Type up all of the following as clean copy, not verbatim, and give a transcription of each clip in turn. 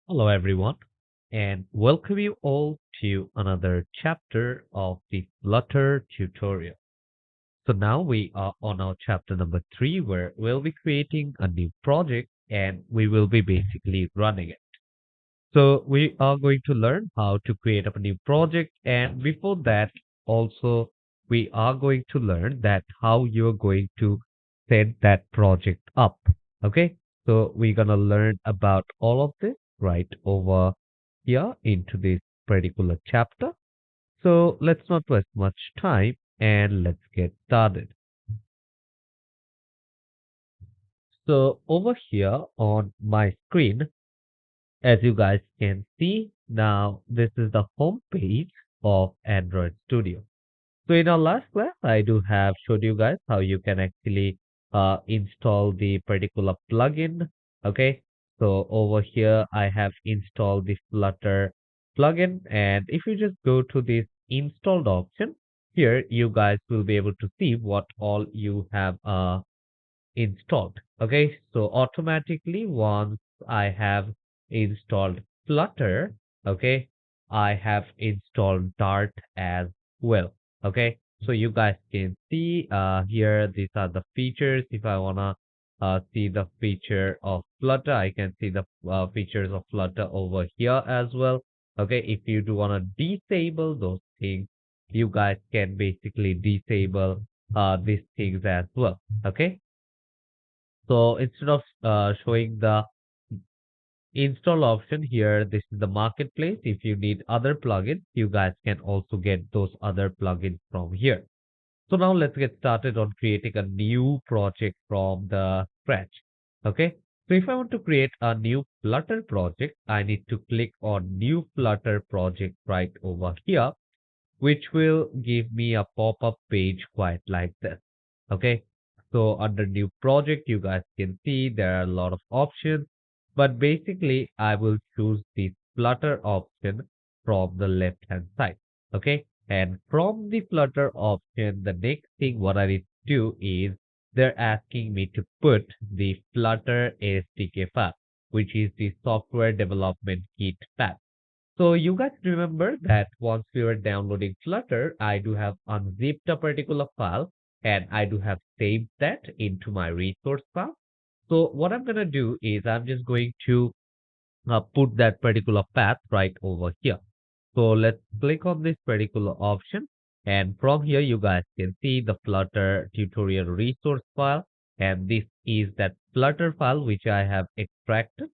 Hello, everyone, and welcome you all to another chapter of the Flutter tutorial. So now we are on our chapter number 3, where we'll be creating a new project and we will be basically running it. So we are going to learn how to create up a new project, and before that, also we are going to learn that how you're going to set that project up. Okay, so we're gonna learn about all of this right over here into this particular chapter. So let's not waste much time and let's get started. So over here on my screen, as you guys can see now, this is the home page of Android Studio. So in our last class, I do have showed you guys how you can actually install the particular plugin. Okay, so over here I have installed the Flutter plugin, and if you just go to this installed option, here you guys will be able to see what all you have installed. Okay, so automatically once I have installed Flutter, okay, I have installed Dart as well. Okay, so you guys can see here these are the features. If I wanna see the feature of Flutter, I can see the features of Flutter over here as well. Okay, if you do wanna disable those things, you guys can basically disable these things as well. Okay, so instead of showing the install option here, this is the marketplace. If you need other plugins, you guys can also get those other plugins from here. So now let's get started on creating a new project from the scratch. Okay. So if I want to create a new Flutter project, I need to click on new Flutter project right over here, which will give me a pop-up page quite like this. Okay. So under new project, you guys can see there are a lot of options, but basically I will choose the Flutter option from the left hand side. Okay. And from the Flutter option, the next thing what I need to do is they're asking me to put the Flutter SDK file, which is the software development kit file. So you guys remember that once we were downloading Flutter, I do have unzipped a particular file and I do have saved that into my resource file. So what I'm going to do is I'm just going to put that particular path right over here. So let's click on this particular option. And from here, you guys can see the Flutter tutorial resource file. And this is that Flutter file which I have extracted,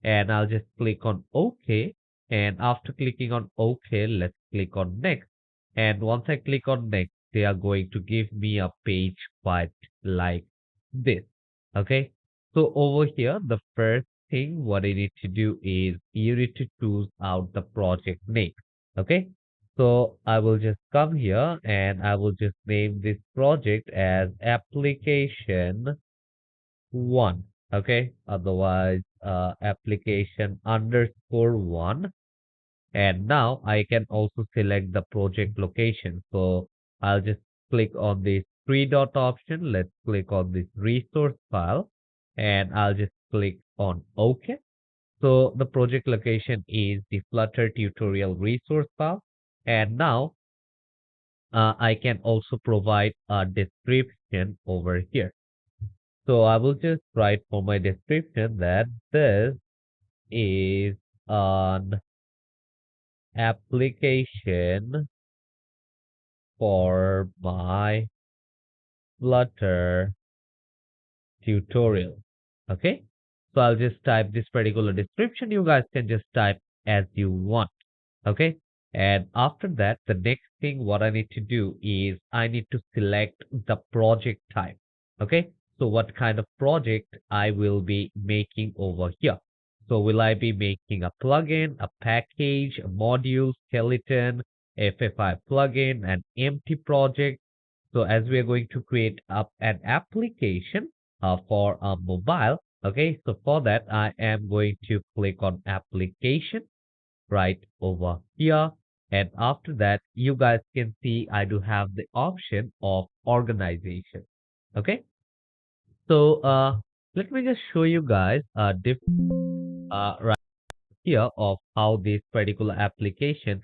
and I'll just click on OK. And after clicking on OK, let's click on next. And once I click on next, they are going to give me a page quite like this. Okay. So over here, the first thing what I need to do is you need to choose out the project name. Okay. So I will just come here and I will just name this project as application one. Okay, otherwise application underscore one. And now I can also select the project location. So I'll just click on this three dot option. Let's click on this resource file and I'll just click on OK. So the project location is the Flutter tutorial resource file. And now I can also provide a description over here. So I will just write for my description that this is an application for my Flutter tutorial. Okay. So I'll just type this particular description. You guys can just type as you want. Okay. And after that, the next thing what I need to do is I need to select the project type. Okay. So what kind of project I will be making over here. So will I be making a plugin, a package, a module, skeleton, FFI plugin, an empty project? So as we are going to create up an application for a mobile, okay, so for that I am going to click on application right over here. And after that, you guys can see I do have the option of organization. Okay, so let me just show you guys right here of how this particular application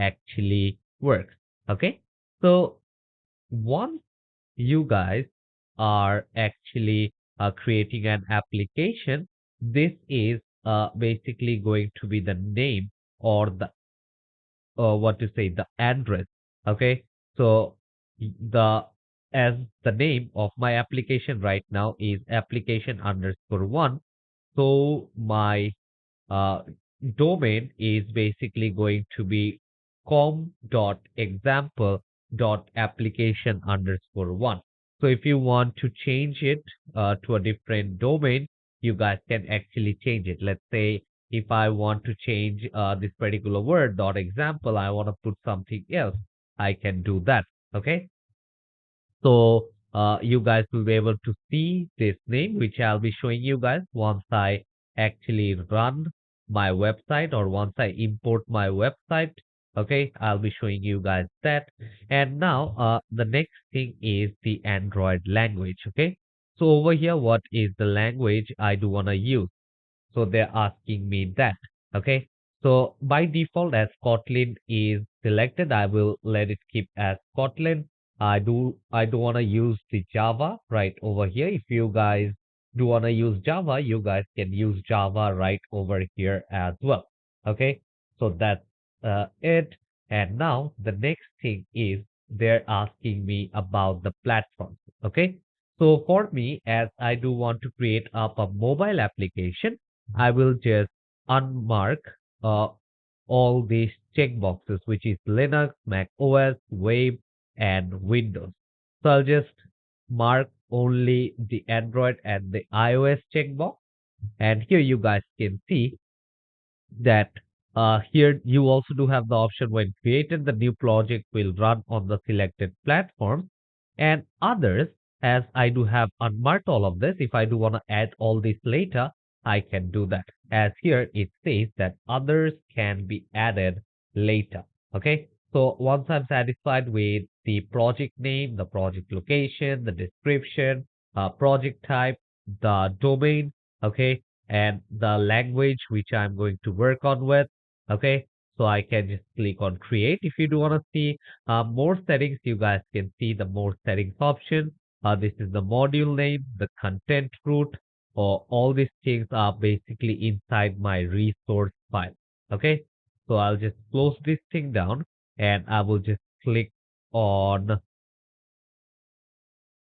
actually works. Okay. So once you guys are actually creating an application, this is basically going to be the name or the what to say the address. Okay, so the as the name of my application right now is application underscore one. So my uh, domain is basically going to be com.example.application underscore one. So if you want to change it to a different domain, you guys can actually change it. Let's say if I want to change this particular word dot example, I want to put something else, I can do that. Okay. So you guys will be able to see this name, which I'll be showing you guys once I actually run my website or once I import my website. Okay, I'll be showing you guys that. And now the next thing is the Android language. Okay, so over here, what is the language I do want to use? So they're asking me that. Okay. So by default, as Kotlin is selected, I will let it keep as Kotlin. I do want to use the Java right over here. If you guys do want to use Java, you guys can use Java right over here as well. Okay. So that's it. And now the next thing is they're asking me about the platform. Okay. So for me, as I do want to create up a mobile application, I will just unmark uh, all these checkboxes, which is Linux, Mac OS, Web, and Windows. So I'll just mark only the Android and the iOS checkbox. And here you guys can see that here you also do have the option when created, the new project will run on the selected platform and others. As I do have unmarked all of this, if I do want to add all this later, I can do that. As here it says that others can be added later. Okay. So once I'm satisfied with the project name, the project location, the description, project type, the domain, okay, and the language which I'm going to work on with. Okay, so I can just click on create. If you do want to see more settings, you guys can see the more settings option. This is the module name, the content root, or all these things are basically inside my resource file. Okay, so I'll just close this thing down and I will just click on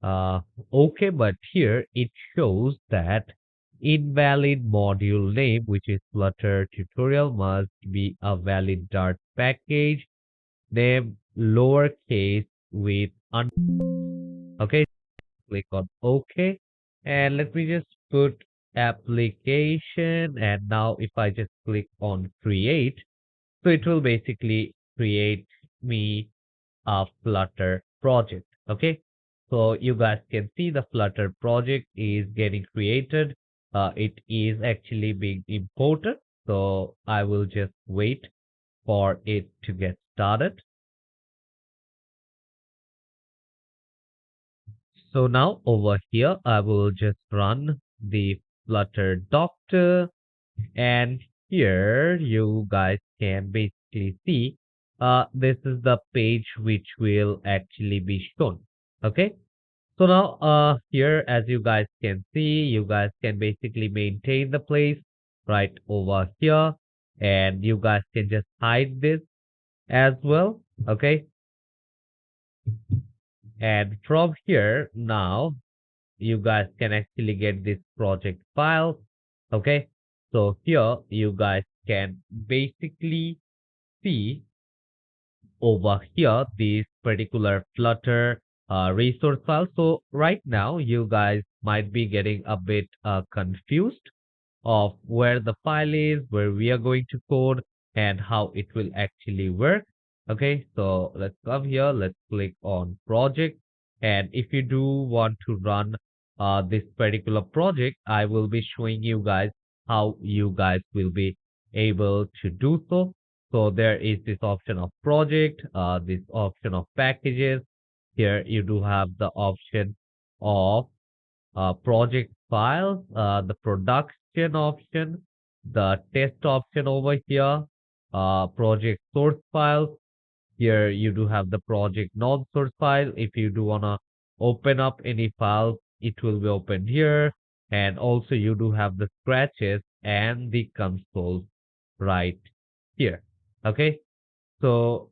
uh, okay, but here it shows that invalid module name, which is Flutter tutorial, must be a valid Dart package name lowercase with un. Okay, click on OK, and let me just put application. And now, if I just click on create, so it will basically create me a Flutter project. Okay, so you guys can see the Flutter project is getting created. It is actually being imported. So I will just wait for it to get started. So now over here, I will just run the Flutter doctor. And here you guys can basically see this is the page which will actually be shown. Okay. So now here as you guys can see, you guys can basically maintain the place right over here. And you guys can just hide this as well. Okay. And from here now you guys can actually get this project file. Okay. So here you guys can basically see over here this particular Flutter resource file. So right now you guys might be getting a bit confused of where the file is, where we are going to code, and how it will actually work. Okay, so let's come here, let's click on project. And if you do want to run this particular project, I will be showing you guys how you guys will be able to do so. So there is this option of project, this option of packages. Here you do have the option of project files, the production option, the test option over here, project source files. Here you do have the project non-source file. If you do wanna open up any files, it will be opened here. And also you do have the scratches and the console right here. Okay, so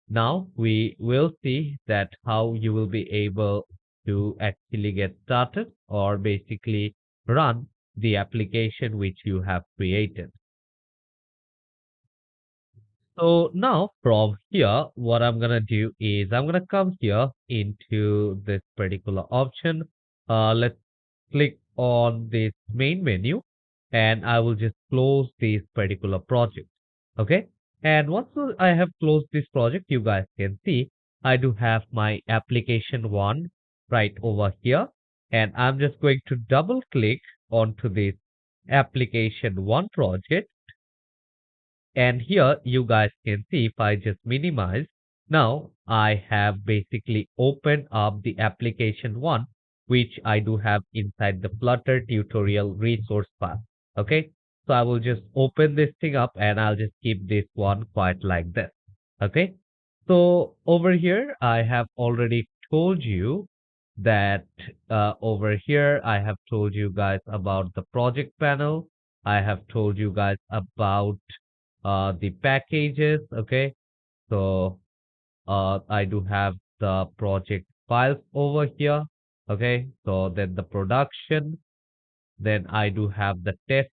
now we will see that how you will be able to actually get started or basically run the application which you have created. So now from here, what I'm gonna do is I'm gonna come here into this particular option. Let's click on this main menu and I will just close this particular project. Okay. And once I have closed this project, you guys can see I do have my application one right over here. And I'm just going to double click onto this application one project, and here you guys can see if I just minimize, now I have basically opened up the application one, which I do have inside the Flutter tutorial resource file. Okay. So I will just open this thing up and I'll just keep this one quite like this. Okay. So over here, I have already told you that over here, I have told you guys about the project panel. I have told you guys about the packages. Okay, so I do have the project files over here. Okay, so then the production, then I do have the test,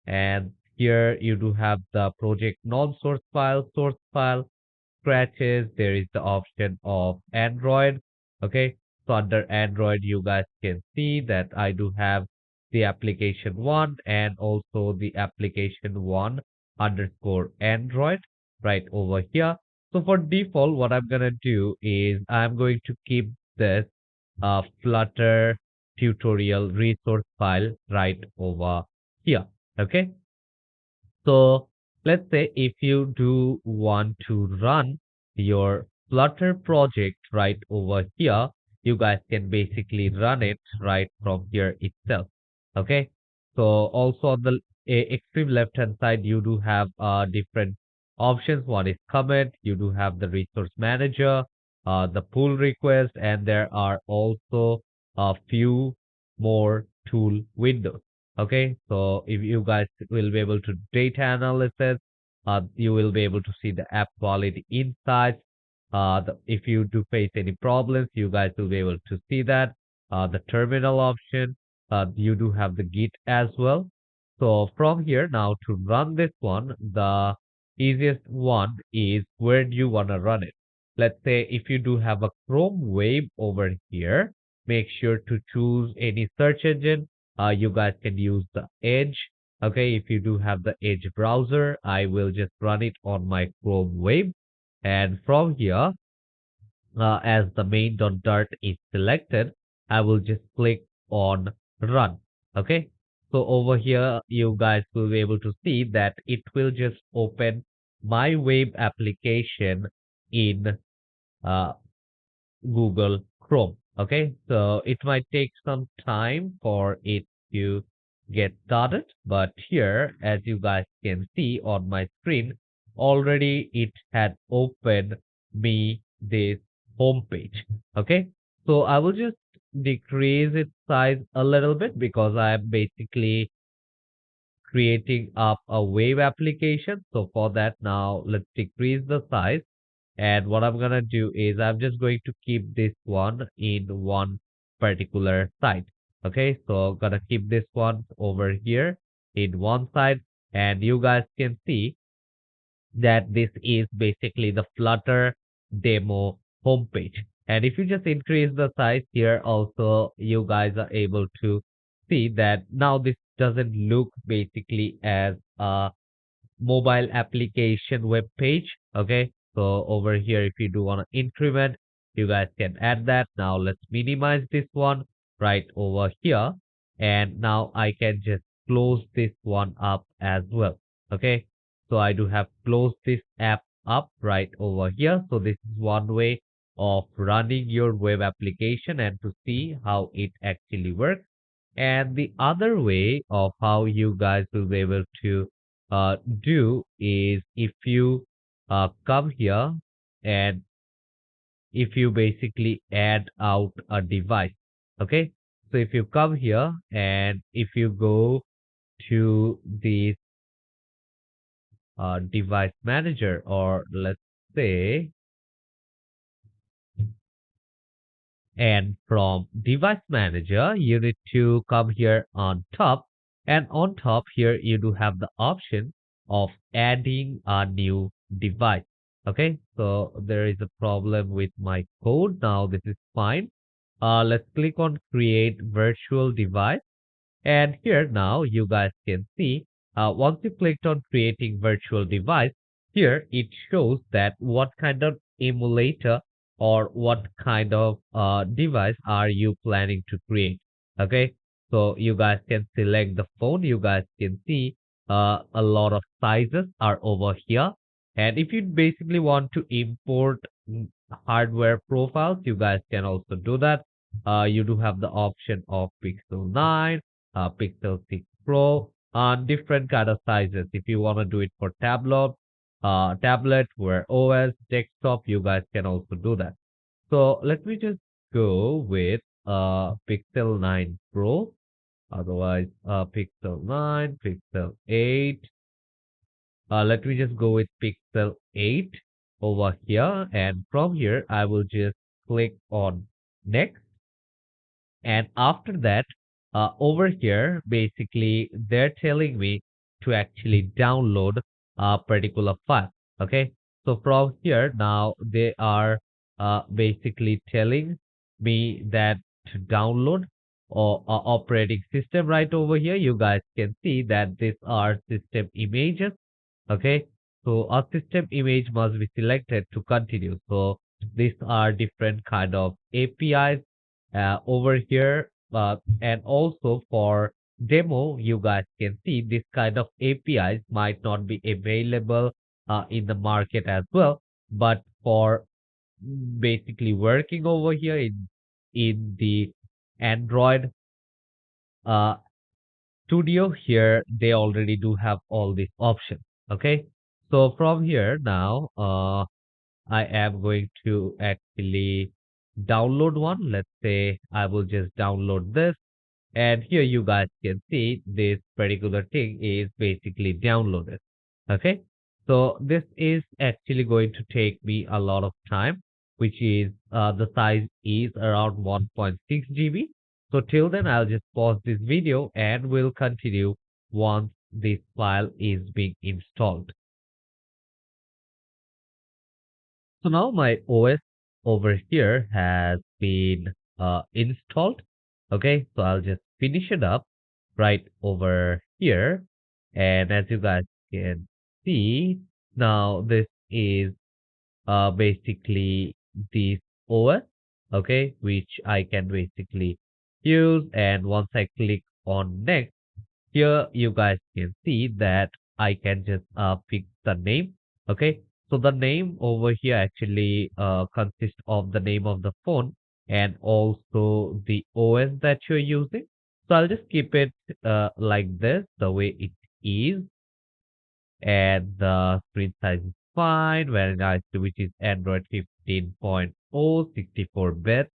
and here you do have the project non-source file, source file, scratches. There is the option of Android. Okay, so under Android, you guys can see that I do have the application one and also the application one underscore Android right over here. So for default, what I'm gonna do is I'm going to keep this Flutter tutorial resource file right over here. Okay. So let's say if you do want to run your Flutter project right over here, you guys can basically run it right from here itself. Okay. So also on the extreme left hand side, you do have different options. One is commit, you do have the resource manager, the pull request, and there are also a few more tool windows. Okay, so if you guys will be able to data analysis, you will be able to see the app quality insights. If you do face any problems, you guys will be able to see that. The terminal option, you do have the Git as well. So from here now to run this one, the easiest one is where do you want to run it? Let's say if you do have a Chrome web over here, make sure to choose any search engine. You guys can use the Edge. Okay, if you do have the Edge browser, I will just run it on my Chrome web. And from here, as the main.dart is selected, I will just click on run. Okay, so over here, you guys will be able to see that it will just open my web application in uh, Google Chrome. Okay, so it might take some time for it to get started, but here, as you guys can see on my screen, already it had opened me this home page. Okay, so I will just decrease its size a little bit because I'm basically creating up a web application. So for that, now let's decrease the size. And what I'm gonna do is I'm just going to keep this one in one particular side. Okay, so gonna keep this one over here in one side, and you guys can see that this is basically the Flutter demo homepage. And if you just increase the size here, also you guys are able to see that now this doesn't look basically as a mobile application web page. Okay, so over here, if you do want to increment, you guys can add that. Now let's minimize this one right over here, and now I can just close this one up as well. Okay, so I do have closed this app up right over here. So this is one way of running your web application and to see how it actually works. And the other way of how you guys will be able to do is if you come here and if you basically add out a device. Okay. So if you come here and if you go to the device manager, or let's say, and from device manager, you need to come here on top. And on top here, you do have the option of adding a new device. Okay, so there is a problem with my code. Now this is fine. Let's click on create virtual device. And here now you guys can see, once you clicked on creating virtual device, here it shows that what kind of emulator or what kind of device are you planning to create. Okay, so you guys can select the phone. You guys can see a lot of sizes are over here. And if you basically want to import hardware profiles, you guys can also do that. You do have the option of Pixel 9, Pixel 6 Pro on different kind of sizes. If you want to do it for tablet, Wear OS, desktop, you guys can also do that. So let me just go with Pixel 9 Pro, otherwise Pixel 9, Pixel 8. Let me just go with Pixel 8 over here, and from here I will just click on next. And after that, over here, basically, they're telling me to actually download a particular file. Okay. So from here, now they are basically telling me that to download or operating system right over here. You guys can see that these are system images. Okay. So a system image must be selected to continue. So these are different kind of APIs over here. And also for demo, you guys can see this kind of APIs might not be available in the market as well. But for basically working over here in the Android uh, Studio here, they already do have all these options. Okay, so from here now, I am going to actually download one. Let's say I will just download this. And here you guys can see this particular thing is basically downloaded. Okay. So this is actually going to take me a lot of time, which is the size is around 1.6 GB. So till then, I'll just pause this video and we'll continue once this file is being installed. So now my OS over here has been installed. Okay, so I'll just finish it up right over here. And as you guys can see, now this is basically this OS, okay, which I can basically use. And once I click on next, here you guys can see that I can just fix the name. Okay. So the name over here actually consists of the name of the phone and also the OS that you're using. So I'll just keep it like this, the way it is. And the screen size is fine, very nice, which is Android 15.0, 64-bit.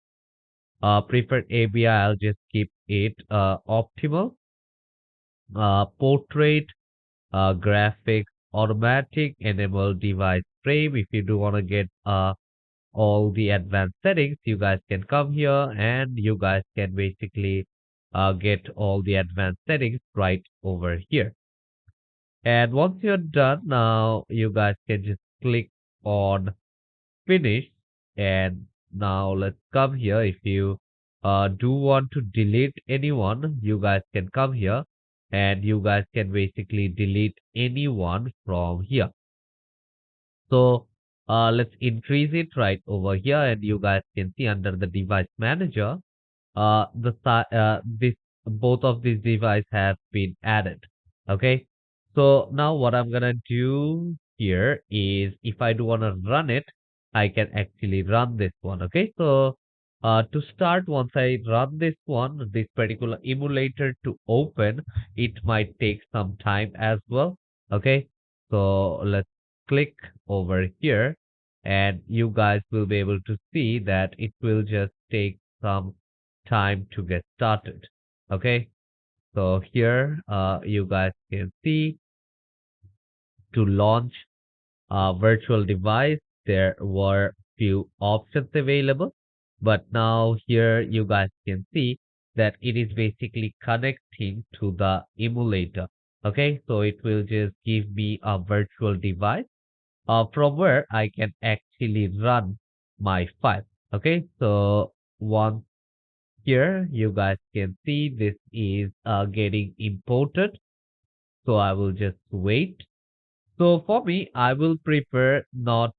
Preferred ABI, I'll just keep it optimal. Portrait, graphics, automatic, enable device frame. If you do want to get all the advanced settings, you guys can come here and you guys can basically get all the advanced settings right over here. And once you're done, now you guys can just click on finish. And now let's come here. If you do want to delete anyone, you guys can come here and you guys can basically delete anyone from here. So let's increase it right over here, and you guys can see under the device manager, this both of these devices have been added. Okay, so now what I'm gonna do here is if I do want to run it, I can actually run this one. Okay, so To start, once I run this one, this particular emulator to open, it might take some time as well. Okay, so let's click over here, and you guys will be able to see that it will just take some time to get started. Okay, so here you guys can see to launch virtual device, there were few options available, but now here you guys can see that it is basically connecting to the emulator. Okay, so it will just give me a virtual device from where I can actually run my file. Okay, so once here you guys can see this is getting imported, so I will just wait. So for me, I will prefer not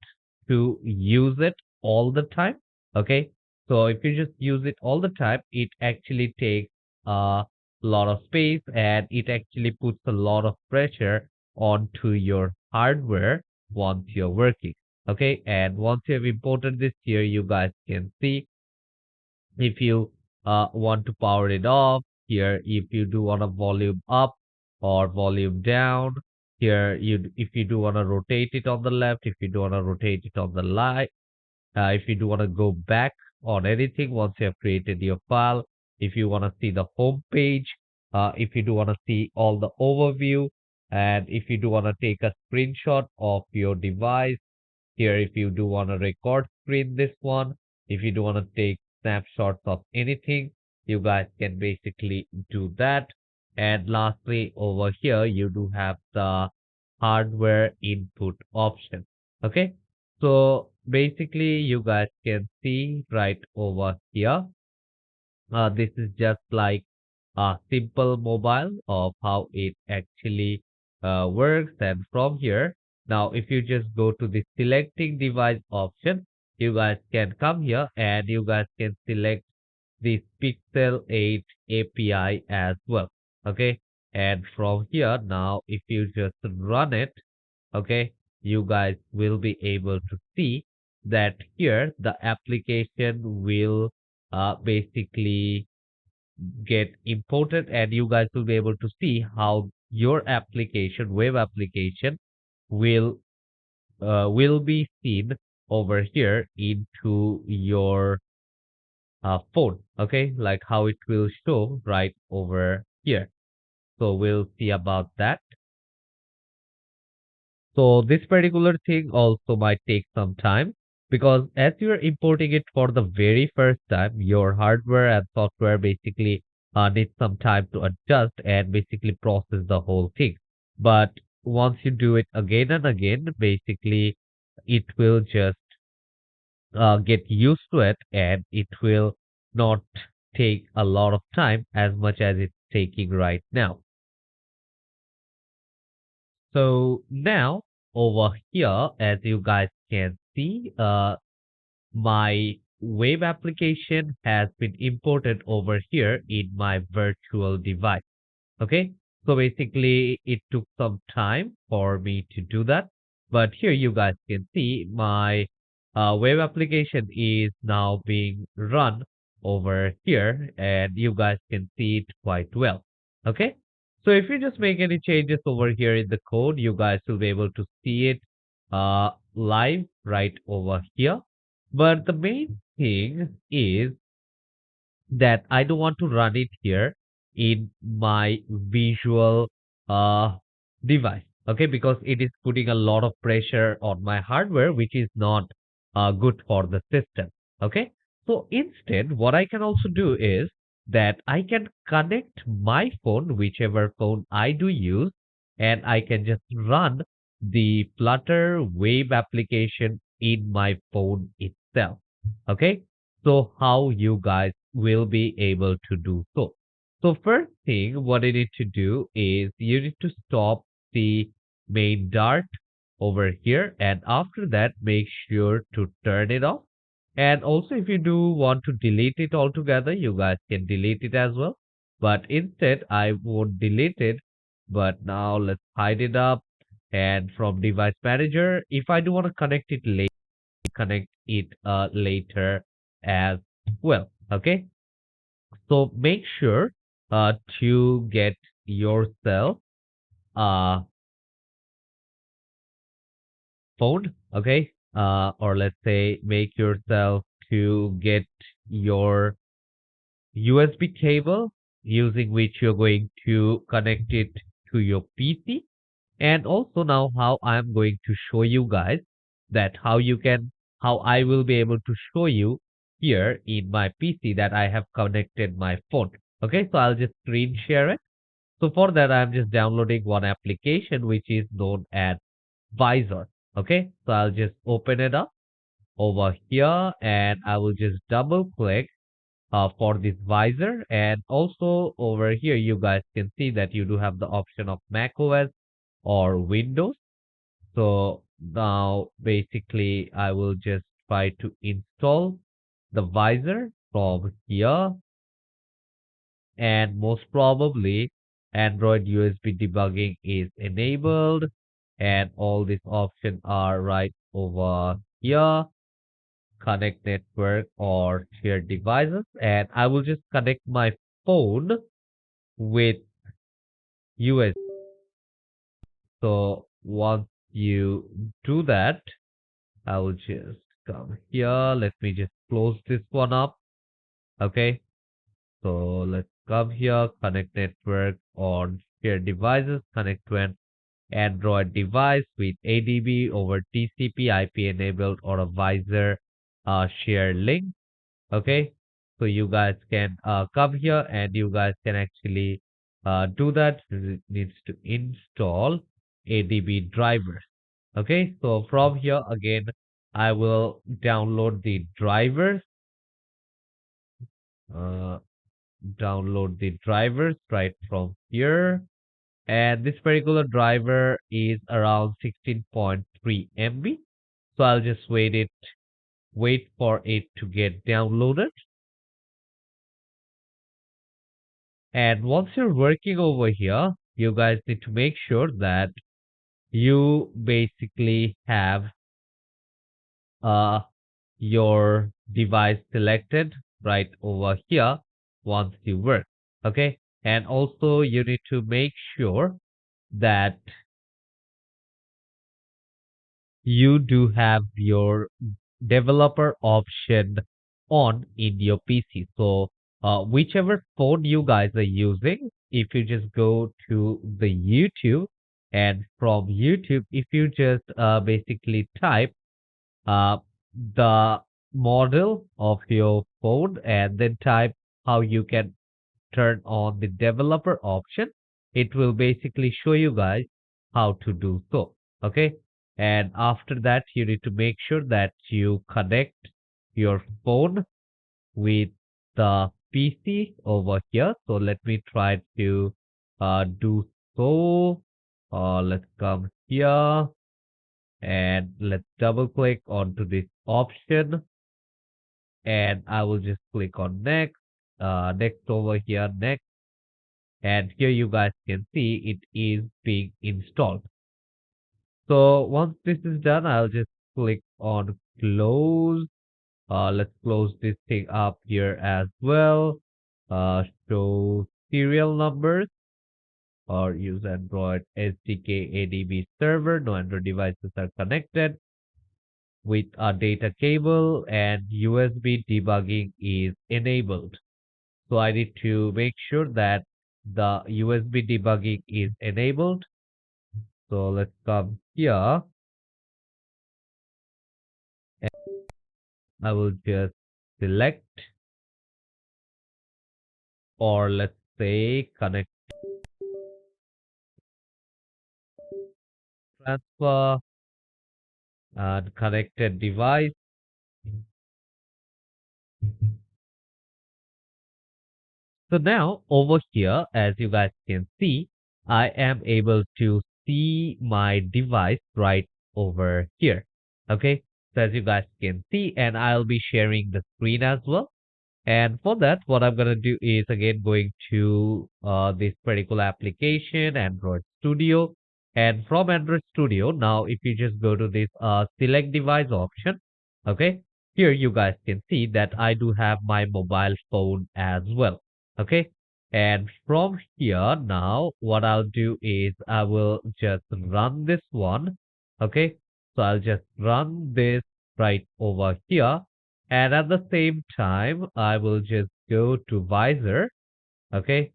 to use it all the time. Okay. So if you just use it all the time, it actually takes a lot of space and it actually puts a lot of pressure onto your hardware once you're working. Okay. And once you have imported this here, you guys can see if you want to power it off here, if you do want a volume up or volume down here, if you do want to rotate it on the left, if you do want to rotate it on the right, if you do want to go back on anything once you have created your file, if you want to see the home page, if you do want to see all the overview, and if you do want to take a screenshot of your device here, if you do want to record screen this one, if you do want to take snapshots of anything, you guys can basically do that. And lastly, over here, you do have the hardware input option. Okay. So basically, you guys can see right over here this is just like a simple mobile of how it actually works. And from here, now if you just go to the selecting device option, you guys can come here and you guys can select this Pixel 8 API as well. Okay. And from here, now if you just run it, okay, you guys will be able to see that here the application will basically get imported and you guys will be able to see how your application web application will will be seen over here into your phone. Okay, like how it will show right over here. So we'll see about that. So this particular thing also might take some time because as you are importing it for the very first time, your hardware and software basically need some time to adjust and basically process the whole thing. But once you do it again and again, basically it will just get used to it and it will not take a lot of time as much as it's taking right now. So now over here, as you guys can see, my web application has been imported over here in my virtual device. Okay, so basically it took some time for me to do that, but here you guys can see my web application is now being run over here and you guys can see it quite well. Okay, so if you just make any changes over here in the code, you guys will be able to see it live right over here. But the main thing is that I don't want to run it here in my visual uh, device. Okay, because it is putting a lot of pressure on my hardware, which is not good for the system. Okay, so instead, what I can also do is that I can connect my phone, whichever phone I do use, and I can just run the Flutter web application in my phone itself. Okay, so how you guys will be able to do so. So first thing, what you need to do is you need to stop the main dart over here. And after that, make sure to turn it off. And also if you do want to delete it altogether, you guys can delete it as well. But instead, I won't delete it. But now let's hide it up. And from device manager, if I do want to connect it later, connect it later as Well, okay. So make sure to get yourself a phone, okay? Or let's say make yourself to get your USB cable using which you're going to connect it to your PC. And also now how I'm going to show you guys that how I will be able to show you here in my PC that I have connected my phone. Okay, so I'll just screen share it. So for that, I'm just downloading one application which is known as Visor. Okay, so I'll just open it up over here and I will just double click for this visor. And also over here, you guys can see that you do have the option of Mac OS or Windows. So now basically I will just try to install the visor from here, and most probably Android USB debugging is enabled and all these options are right over here. Connect network or share devices, and I will just connect my phone with USB. So once you do that, I will just come here. Let me just close this one up. Okay. So let's come here, connect network on share devices, connect to an Android device with ADB over TCP IP enabled or a Visor share link. Okay, so you guys can come here and you guys can actually do that. It needs to install ADB drivers. Okay, so from here again, I will download the drivers. Uh, Download the drivers right from here. And this particular driver is around 16.3 MB. So I'll just wait for it to get downloaded. And once you're working over here, you guys need to make sure that you basically have uh, your device selected right over here once you work. Okay. And also you need to make sure that you do have your developer option on in your PC. So, whichever phone you guys are using, if you just go to the YouTube and from YouTube, if you just basically type uh, the model of your phone and then type how you can turn on the developer option, it will basically show you guys how to do so. Okay. And after that, you need to make sure that you connect your phone with the PC over here. So let me try to do so. Let's come here and let's double click onto this option and I will just click on next, next over here, next. And here you guys can see it is being installed. So once this is done, I'll just click on close. Let's close this thing up here as well. Show serial numbers or use Android SDK ADB server. No Android devices are connected with a data cable and USB debugging is enabled. So I need to make sure that the USB debugging is enabled. So let's come here. And I will just select or let's say connect transfer and connected device. So now over here, as you guys can see, I am able to see my device right over here. Okay. So as you guys can see, and I'll be sharing the screen as well. And for that, what I'm going to do is again going to this particular application, Android Studio. And from Android Studio, now if you just go to this select device option, okay. here you guys can see that I do have my mobile phone as well. Okay. And from here now, what I'll do is I will just run this one. Okay. So I'll just run this right over here. And at the same time, I will just go to Visor. Okay.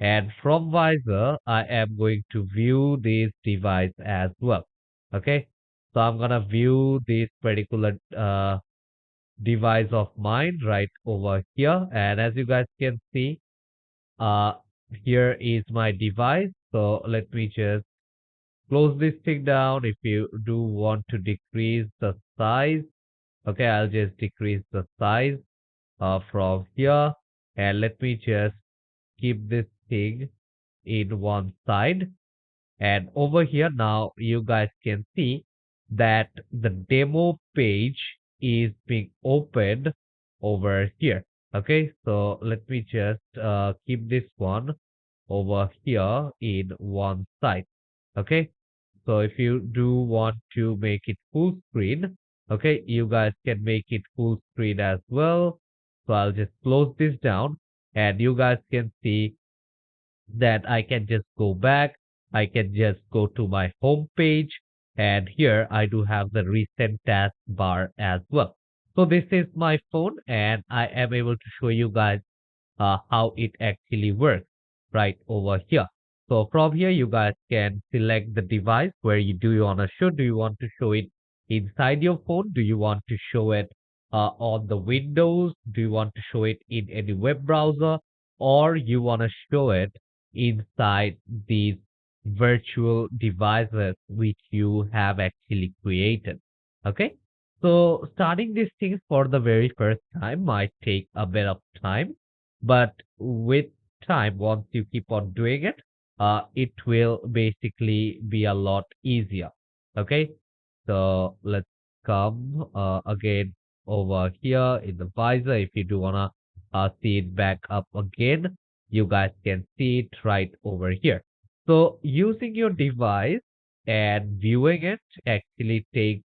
And from Visor, I am going to view this device as well. Okay. So I'm gonna view this particular device of mine right over here. And as you guys can see, uh, here is my device. So let me just close this thing down. If you do want to decrease the size, okay, I'll just decrease the size from here. And let me just keep this thing in one side. And over here now, you guys can see that the demo page is being opened over here. Okay, so let me just keep this one over here in one side. Okay, so if you do want to make it full screen, okay, you guys can make it full screen as well. So I'll just close this down and you guys can see that I can just go back. I can just go to my home page and here I do have the recent task bar as well. So this is my phone and I am able to show you guys how it actually works right over here. So from here, you guys can select the device where do you want to show. Do you want to show it inside your phone? Do you want to show it on the Windows? Do you want to show it in any web browser? Or you want to show it inside these virtual devices which you have actually created? Okay. So starting these things for the very first time might take a bit of time, but with time, once you keep on doing it, it will basically be a lot easier. Okay, so let's come again over here in the visor. If you do wanna see it back up again, you guys can see it right over here. So using your device and viewing it actually takes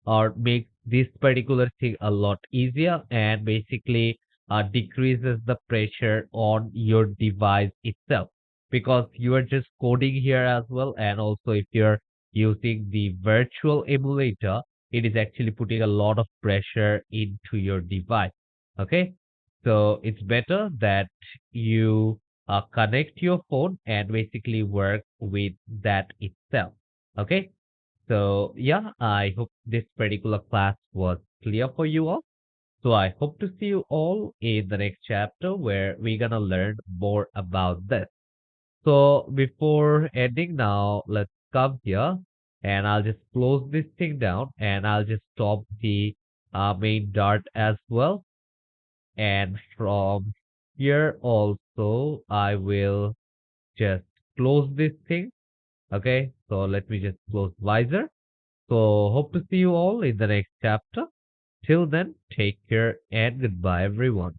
or makes this particular thing a lot easier and basically decreases the pressure on your device itself because you are just coding here as well. And also if you're using the virtual emulator, it is actually putting a lot of pressure into your device. Okay, so it's better that you connect your phone and basically work with that itself. Okay, so yeah, I hope this particular class was clear for you all. So I hope to see you all in the next chapter where we're gonna learn more about this. So before ending now, let's come here and I'll just close this thing down and I'll just stop the main dart as well. And from here also, I will just close this thing. Okay, so let me just close visor. So hope to see you all in the next chapter. Till then, take care and goodbye everyone.